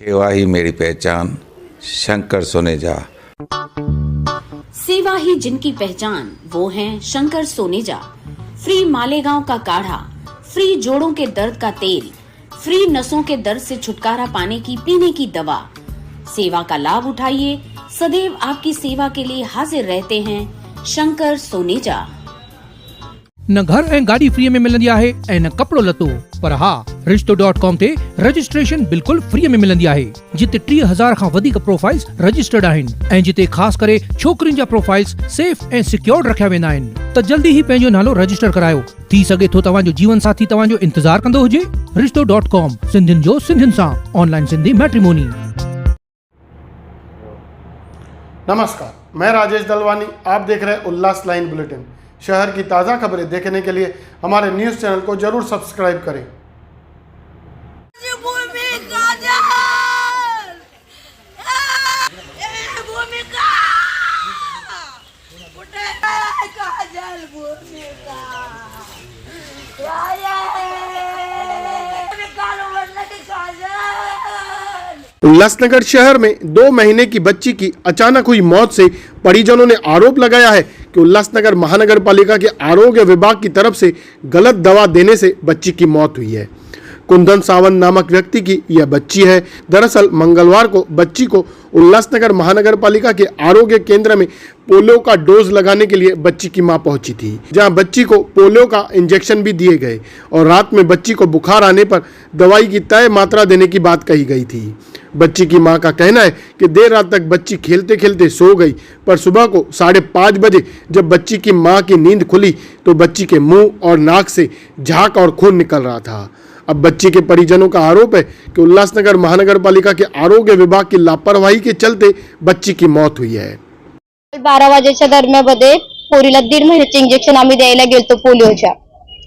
सेवा ही मेरी पहचान, शंकर सोनेजा। सेवा ही जिनकी पहचान, वो हैं शंकर सोनेजा। फ्री मालेगांव का काढ़ा, फ्री जोड़ों के दर्द का तेल, फ्री नसों के दर्द से छुटकारा पाने की पीने की दवा। सेवा का लाभ उठाइए, सदैव आपकी सेवा के लिए हाजिर रहते हैं शंकर सोनेजा। न घर ऐं गाड़ी फ्री में मिलंदी आहे ऐं न कपड़ो लतो, पर हा रिश्तो.com ते रजिस्ट्रेशन बिल्कुल फ्री में मिलंदी आहे, जिते 3000 खां वधीक प्रोफाइल्स रजिस्टर्ड आहिनि ऐं जिते ख़ास करे छोकरियुनि जा प्रोफाइल्स सेफ ऐं सिक्योर्ड रखिया वेंदा आहिनि। त जल्दी ही पंहिंजो नालो रजिस्टर करायो। थी सघे थो तव्हांजो जीवन साथी तव्हांजो इंतजार कंदो हुजे। रिश्तो.com, सिंधियुनि जो सिंधियुनि सां, ऑनलाइन सिंधी मैट्रिमोनी। नमस्कार, मैं राजेश दलवानी। आप देख रहे हैं उल्लास लाइन बुलेटिन। शहर की ताज़ा खबरें देखने के लिए हमारे न्यूज़ चैनल को जरूर सब्सक्राइब करें। उल्लासनगर शहर में 2 महीने की बच्ची की अचानक हुई मौत से परिजनों ने आरोप लगाया है कि उल्लासनगर महानगर पालिका के आरोग्य विभाग की तरफ से गलत दवा देने से बच्ची की मौत हुई है। कुंदन सावंत नामक व्यक्ति की यह बच्ची है। दरअसल मंगलवार को बच्ची को उल्लासनगर महानगर पालिका के आरोग्य केंद्र में पोलियो का डोज लगाने के लिए बच्ची की मां पहुंची थी, जहां बच्ची को पोलियो का इंजेक्शन भी दिए गए और रात में बच्ची को बुखार आने पर दवाई की तय मात्रा देने की बात कही गई थी। बच्ची की मां का कहना है कि देर रात तक बच्ची खेलते खेलते सो गई, पर सुबह को 5:30 बजे जब बच्ची की मां की नींद खुली तो बच्ची के मुंह और नाक से झाग और खून निकल रहा था। अब बच्ची के परिजनों का आरोप है कि उल्लासनगर महानगर पालिका के आरोग्य विभाग की लापरवाही के चलते बच्ची की मौत हुई है। 12 वाजेच्या दरम्यानमध्ये पोरीला 1.5 महिन्याचे इंजेक्शन आम्ही द्यायला गेलतो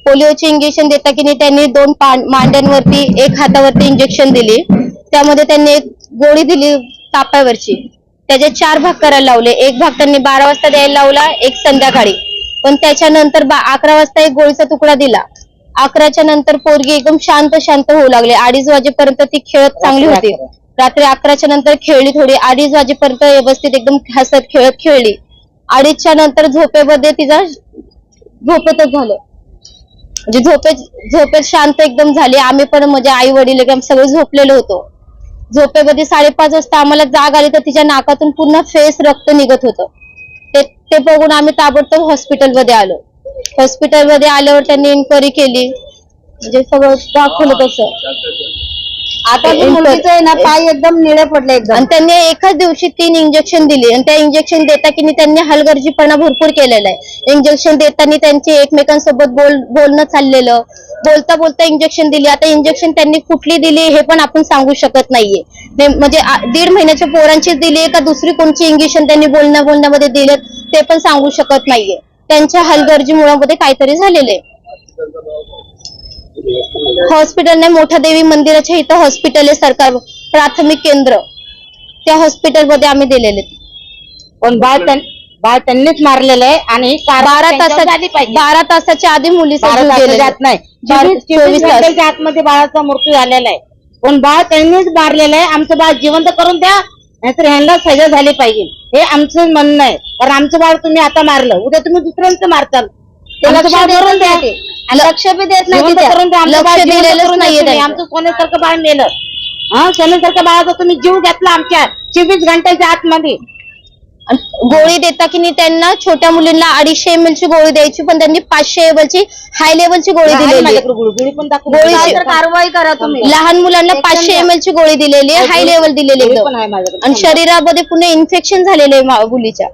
पोलिओचे इंजेक्शन देता की नाही त्यांनी 2 मांड्यांवरती 1 हातावरती इंजेक्शन दिली। त्यामध्ये त्यांनी एक गोळी दिली तापावरची, त्याचे 4 भाग करायला लावले। एक भाग त्यांनी 12 वाजता द्यायला लावला, एक संध्याकाळी, पण त्याच्यानंतर 11 वाजता एक गोळीचा तुकडा दिला। 11च्या नंतर पोरगी एकदम शांत होऊ लागली। 2:30 वाजेपर्यंत ती खेळत चांगली होती। रात्री 11च्या नंतर खेळली थोडी, 2:30 वाजेपर्यंत व्यवस्थित एकदम हसत खेळत खेळली। 2:30च्या नंतर झोपेमध्ये तिचा झोपेतच झालं, म्हणजे झोपेत शांत एकदम झाली। आम्ही पण म्हणजे आई वडील एकदम सगळे झोपलेलो होतो। झोपेमध्ये 5:30 वाजता आम्हाला जाग आली तर तिच्या नाकातून पूर्ण फेस रक्त निघत होतं। ते बघून आम्ही ताबडतोब हॉस्पिटलमध्ये आलो। हॉस्पिटलमध्ये आल्यावर त्यांनी इन्क्वायरी केली, म्हणजे सगळं दाखवलं तसं। आता मुलगीचं आहे ना पाय एकदम निळे पडले एकदम, आणि त्यांनी एकाच दिवशी 3 इंजेक्शन दिली आणि त्या इंजेक्शन देता की त्यांनी हलगर्जीपणा भरपूर केलेला आहे। इंजेक्शन देताना त्यांचे एकमेकांसोबत बोलणं चाललेलं, बोलता इंजेक्शन दिली। आता इंजेक्शन त्यांनी कुठली दिली हे पण आपण सांगू शकत नाहीये, म्हणजे 1.5 महिन्याच्या पोरांची दिली का दुसरी कोणची इंजेक्शन त्यांनी बोलण्यामध्ये दिले ते पण सांगू शकत नाहीये। त्यांच्या हलगर्जीमुळे काहीतरी झालेले। हॉस्पिटल नाही, मोठा देवी मंदिराच्या इथं हॉस्पिटल आहे, सरकार प्राथमिक केंद्र, त्या हॉस्पिटल मध्ये आम्ही दिलेले। पण बाळ त्यांनीच मारलेलं आहे आणि 12 तासाच्या आधी मुलीचा जीव जात नाही। 24 तासाच्या आतमध्ये बाळाचा मृत्यू झालेला आहे, पण बाळ त्यांनीच मारलेलं आहे। आमचं बाळ जिवंत करून द्या, नाहीतर ह्यांना सजा झाली पाहिजे, हे आमचं म्हणणं आहे। कारण आमचं बाळ तुम्ही आता मारलं, उद्या तुम्ही दुसऱ्यांचं मारताल, लक्ष करून द्या, लक्ष बी देत नाही, लक्ष दिलेलंच नाहीये। आमचं सोन्यासारखं बाळ मेलं, सोन्यासारख्या बाळाचा तुम्ही जीव घेतला आमच्या 24 घंट्याच्या आतमध्ये। गोळी देता की नाही त्यांना छोट्या मुलींना 250 ml ची गोळी द्यायची, पण त्यांनी 500 ml ची हाय लेवलची गोळी दिलेली। गोळीची कारवाई करा तुम्ही। लहान मुलांना 500 ml ची गोळी दिलेली आहे, हाय लेवल दिलेली एकदम, आणि शरीरामध्ये पुन्हा इन्फेक्शन झालेले मुलीच्या।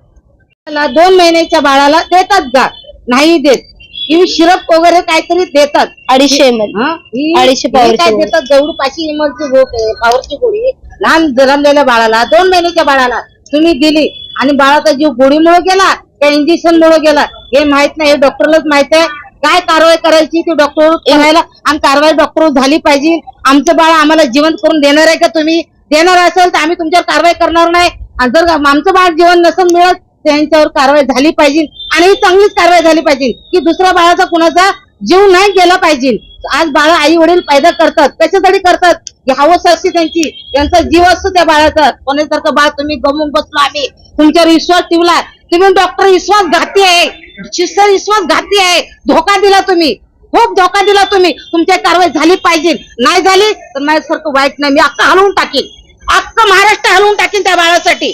2 महिन्याच्या बाळाला देतात का? नाही देत, ही सिरप वगैरे काहीतरी देतात 250 ml, 250 काय देतात, जेवढी 500 ml ची पावरची गोळी लहान जन्मलेल्या बाळाला 2 महिन्याच्या बाळाला तुम्ही दिली, आणि बाळाचा जीव गोळीमुळे गेला त्या इंजेक्शन मुळे गेला हे माहित नाही, हे डॉक्टरलाच माहित आहे। काय कारवाई करायची ती डॉक्टर करायला, आणि कारवाई डॉक्टर झाली पाहिजे। आमचं बाळ आम्हाला जिवंत करून देणार आहे का? तुम्ही देणार असेल तर आम्ही तुमच्यावर कारवाई करणार नाही, आणि जर आमचं बाळ जीवन नसेल मिळत त्यांच्यावर कारवाई झाली पाहिजे, आणि चांगलीच कारवाई झाली पाहिजे की दुसऱ्या बाळाचा कुणाचा जीव नाही गेला पाहिजे। आज बाळ आई वडील पैदा करतात कशासाठी करतात की हवस असते त्यांचा जीव असतो त्या बाळाचा. कोणासारखं बाळ तुम्ही गमवून बसलो आम्ही तुमच्यावर विश्वास ठेवला. तुम्ही डॉक्टर विश्वासघाती आहे, सिस्टर विश्वासघाती आहे. धोका दिला तुम्ही, खूप धोका दिला तुम्ही. तुमच्या कारवाई झाली पाहिजे, नाही झाली तर माझ्यासारखं वाईट नाही. मी अख्खा हलवून टाकीन, अख्खं महाराष्ट्र हलवून टाकीन त्या बाळासाठी.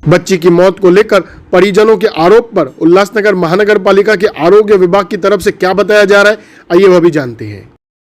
बच्ची की मौत को लेकर परिजनों के आरोप पर उल्लासनगर महानगर पालिका के आरोग्य विभाग की तरफ से क्या बताया जा रहा है, आइए वह भी जानते हैं।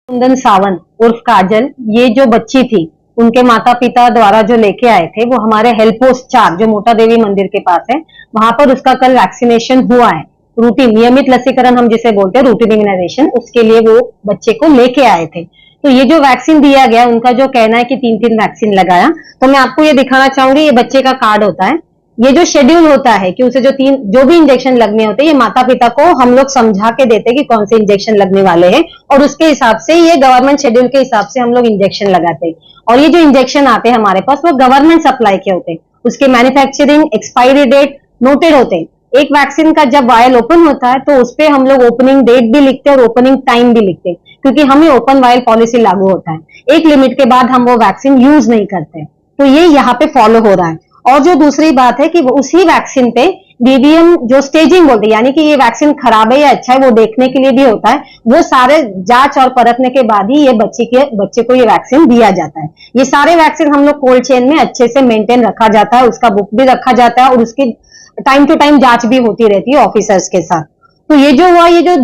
कुंदन सावंत उर्फ काजल, ये जो बच्ची थी उनके माता पिता द्वारा जो लेके आए थे वो हमारे हेल्प पोस्ट 4 जो मोटा देवी मंदिर के पास है, वहां पर उसका कल वैक्सीनेशन हुआ है। रूटीन नियमित लसीकरण हम जिसे बोलते हैं रूटीन इम्यूनाइजेशन, उसके लिए वो बच्चे को लेके आए थे। तो ये जो वैक्सीन दिया गया, उनका जो कहना है कि 3 वैक्सीन लगाया, तो मैं आपको ये दिखाना चाहूंगी, ये बच्चे का कार्ड होता है। ये जो शेड्यूल होता है कि उसे जो भी इंजेक्शन लगने होते हैं, ये माता पिता को हम लोग समझा के देते हैं कि कौन से इंजेक्शन लगने वाले हैं, और उसके हिसाब से ये गवर्नमेंट शेड्यूल के हिसाब से हम लोग इंजेक्शन लगाते हैं। और ये जो इंजेक्शन आते हैं हमारे पास, वो गवर्नमेंट सप्लाई के होते हैं, उसके मैन्युफैक्चरिंग एक्सपायरी डेट नोटेड होते हैं। एक वैक्सीन का जब वायल ओपन होता है तो उसपे हम लोग ओपनिंग डेट भी लिखते हैं और ओपनिंग टाइम भी लिखते हैं, क्योंकि हमें ओपन वायल पॉलिसी लागू होता है। एक लिमिट के बाद हम वो वैक्सीन यूज नहीं करते, तो ये यहाँ पे फॉलो हो रहा है। और जो दूसरी बात है कि उसी वैक्सीन पे डीवीएम जो स्टेजिंग बोलते हैं, यानी कि ये वैक्सीन खराब है या अच्छा है वो देखने के लिए भी होता है। वो सारे जांच और परखने के बाद ही ये बच्चे को ये वैक्सीन दिया जाता है। ये सारे वैक्सीन हम लोग कोल्ड चेन में अच्छे से मेंटेन रखा जाता है, उसका बुक भी रखा जाता है और उसकी टाइम टू टाइम जांच भी होती रहती है ऑफिसर्स के साथ। तो ये जो हुआ, ये जो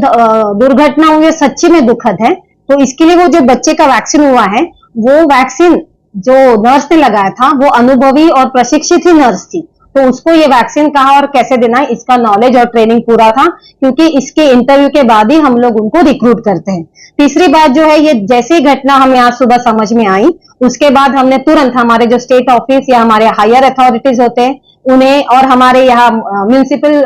दुर्घटना हुई है सच्ची में दुखद है। तो इसके लिए वो जो बच्चे का वैक्सीन हुआ है, वो वैक्सीन जो नर्स ने लगाया था वो अनुभवी और प्रशिक्षित ही नर्स थी, तो उसको ये वैक्सीन कहाँ और कैसे देना है इसका नॉलेज और ट्रेनिंग पूरा था, क्योंकि इसके इंटरव्यू के बाद ही हम लोग उनको रिक्रूट करते हैं। तीसरी बात जो है, ये जैसी घटना हमें आज सुबह समझ में आई, उसके बाद हमने तुरंत हमारे जो स्टेट ऑफिस या हमारे हायर अथॉरिटीज होते हैं उन्हें, और हमारे यहाँ म्यूनिसिपल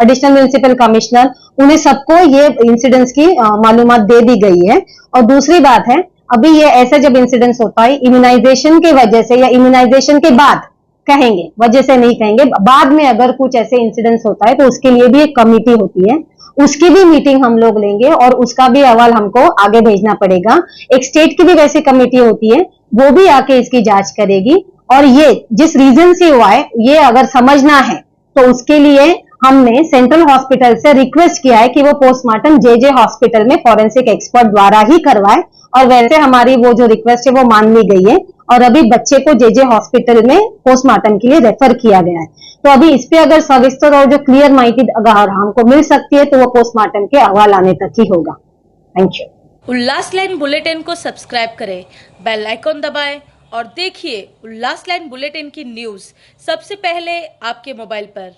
एडिशनल म्यूनिसिपल कमिश्नर, उन्हें सबको ये इंसिडेंट्स की मालूमात दे दी गई है। और दूसरी बात है, अभी ये ऐसा जब इंसिडेंट्स होता है इम्यूनाइजेशन की वजह से या इम्यूनाइजेशन के बाद कहेंगे, वजह से नहीं कहेंगे, बाद में अगर कुछ ऐसे इंसिडेंट्स होता है तो उसके लिए भी एक कमिटी होती है, उसकी भी मीटिंग हम लोग लेंगे और उसका भी अहवाल हमको आगे भेजना पड़ेगा। एक स्टेट की भी वैसी कमिटी होती है, वो भी आके इसकी जांच करेगी। और ये जिस रीजन से हुआ है ये अगर समझना है तो उसके लिए हमने सेंट्रल हॉस्पिटल से रिक्वेस्ट किया है कि वो पोस्टमार्टम जे हॉस्पिटल में फॉरेंसिक एक्सपर्ट द्वारा ही करवाए, और वैसे हमारी वो जो रिक्वेस्ट है वो मान ली गई है और अभी बच्चे को जे हॉस्पिटल में पोस्टमार्टम के लिए रेफर किया गया है। तो अभी इस पे अगर सविस्तर और जो क्लियर माहिती अगर हमको मिल सकती है तो वो पोस्टमार्टम के अहवाल आने तक ही होगा। Thank you. Ullas line bulletin को सब्सक्राइब करें, बेल आइकॉन दबाएं और देखिए उल्लास लाइन बुलेटिन की न्यूज़ सबसे पहले आपके मोबाइल पर।